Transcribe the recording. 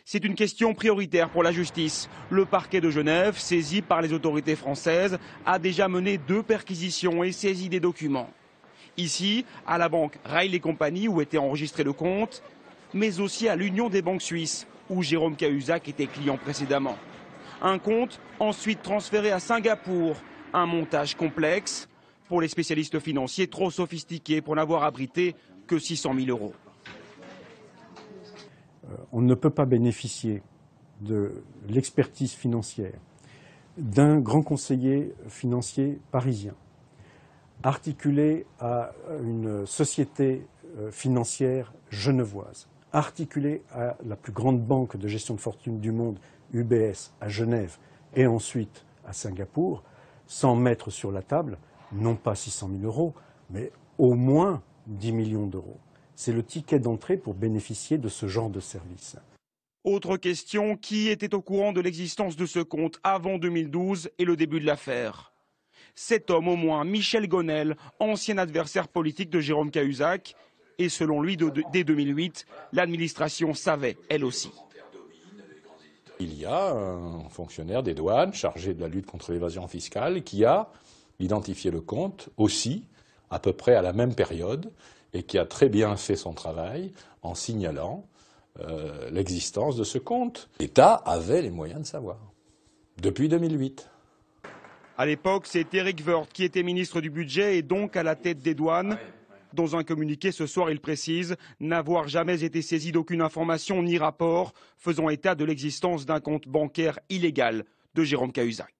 C'est une question prioritaire pour la justice. Le parquet de Genève, saisi par les autorités françaises, a déjà mené 2 perquisitions et saisi des documents. Ici, à la banque Riley Company, où était enregistré le compte, mais aussi à l'Union des banques suisses, où Jérôme Cahuzac était client précédemment. Un compte ensuite transféré à Singapour, un montage complexe, pour les spécialistes financiers trop sophistiqués pour n'avoir abrité que 600 000 euros. On ne peut pas bénéficier de l'expertise financière d'un grand conseiller financier parisien, articulé à une société financière genevoise, articulé à la plus grande banque de gestion de fortune du monde, UBS, à Genève, et ensuite à Singapour, sans mettre sur la table, non pas 600 000 euros, mais au moins 10 millions d'euros. C'est le ticket d'entrée pour bénéficier de ce genre de service. Autre question, qui était au courant de l'existence de ce compte avant 2012 et le début de l'affaire? Cet homme au moins, Michel Gonel, ancien adversaire politique de Jérôme Cahuzac, et selon lui, dès 2008, l'administration savait, elle aussi. Il y a un fonctionnaire des douanes chargé de la lutte contre l'évasion fiscale qui a identifié le compte aussi, à peu près à la même période, et qui a très bien fait son travail en signalant l'existence de ce compte. L'État avait les moyens de savoir, depuis 2008. À l'époque, c'est Éric Woerth qui était ministre du Budget et donc à la tête des douanes. Dans un communiqué ce soir, il précise n'avoir jamais été saisi d'aucune information ni rapport faisant état de l'existence d'un compte bancaire illégal de Jérôme Cahuzac.